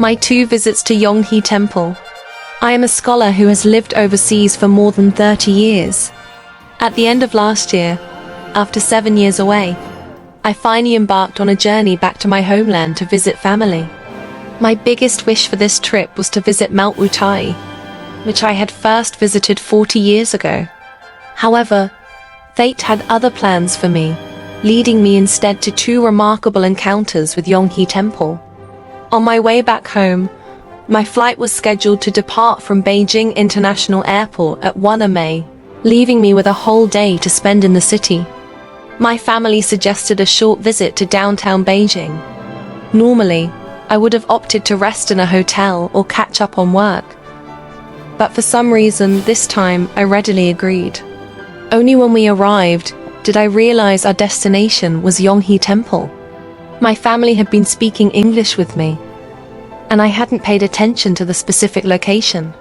My 2 visits to Yonghe Temple. I am a scholar who has lived overseas for more than 30 years. At the end of last year, after 7 years away, I finally embarked on a journey back to my homeland to visit family. My biggest wish for this trip was to visit Mount Wutai, which I had first visited 40 years ago. However, fate had other plans for me, leading me instead to 2 remarkable encounters with Yonghe Temple. On my way back home, my flight was scheduled to depart from Beijing International Airport at 1 May, leaving me with a whole day to spend in the city. My family suggested a short visit to downtown Beijing. Normally, I would have opted to rest in a hotel or catch up on work. But for some reason, this time I readily agreed. Only when we arrived did I realize our destination was Yonghe Temple. My family had been speaking English with me, and I hadn't paid attention to the specific location.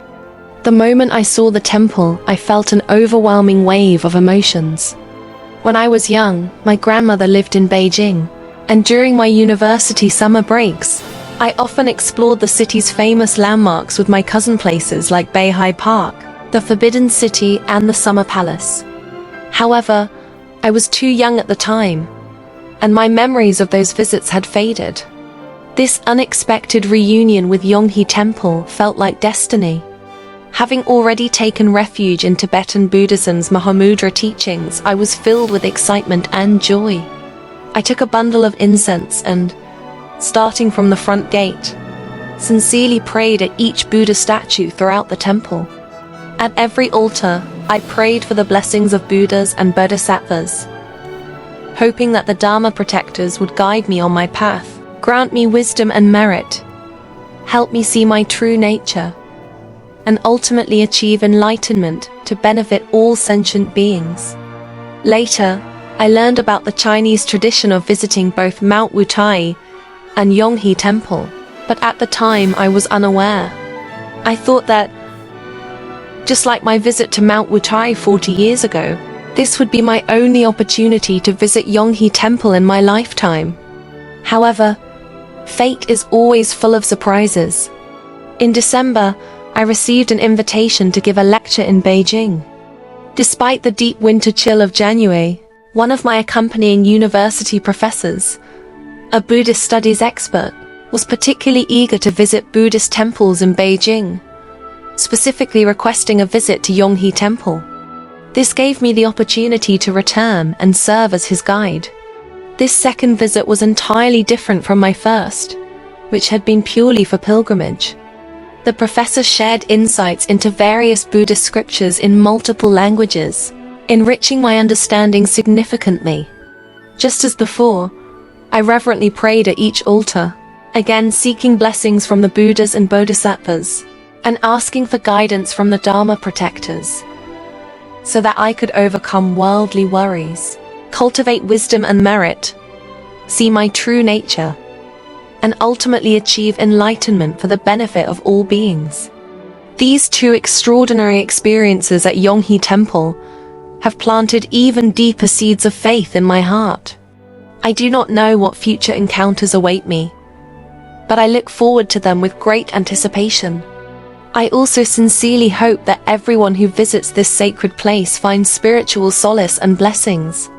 The moment I saw the temple, I felt an overwhelming wave of emotions. When I was young, my grandmother lived in Beijing, and during my university summer breaks, I often explored the city's famous landmarks with my cousin, places like Beihai Park, the Forbidden City, and the Summer Palace. However, I was too young at the time, and my memories of those visits had faded. This unexpected reunion with Yonghe Temple felt like destiny. Having already taken refuge in Tibetan Buddhism's Mahamudra teachings, I was filled with excitement and joy. I took a bundle of incense and, starting from the front gate, sincerely prayed at each Buddha statue throughout the temple. At every altar, I prayed for the blessings of Buddhas and Bodhisattvas, hoping that the Dharma protectors would guide me on my path, grant me wisdom and merit, help me see my true nature, and ultimately achieve enlightenment to benefit all sentient beings. Later, I learned about the Chinese tradition of visiting both Mount Wutai and Yonghe Temple, but at the time I was unaware. I thought that, just like my visit to Mount Wutai 40 years ago, this would be my only opportunity to visit Yonghe Temple in my lifetime. However, fate is always full of surprises. In December, I received an invitation to give a lecture in Beijing. Despite the deep winter chill of January, one of my accompanying university professors, a Buddhist studies expert, was particularly eager to visit Buddhist temples in Beijing, specifically requesting a visit to Yonghe Temple. This gave me the opportunity to return and serve as his guide. This second visit was entirely different from my first, which had been purely for pilgrimage. The professor shared insights into various Buddhist scriptures in multiple languages, enriching my understanding significantly. Just as before, I reverently prayed at each altar, again seeking blessings from the Buddhas and Bodhisattvas, and asking for guidance from the Dharma protectors, so that I could overcome worldly worries, cultivate wisdom and merit, see my true nature, and ultimately achieve enlightenment for the benefit of all beings. These 2 extraordinary experiences at Yonghe Temple have planted even deeper seeds of faith in my heart. I do not know what future encounters await me, but I look forward to them with great anticipation. I also sincerely hope that everyone who visits this sacred place finds spiritual solace and blessings.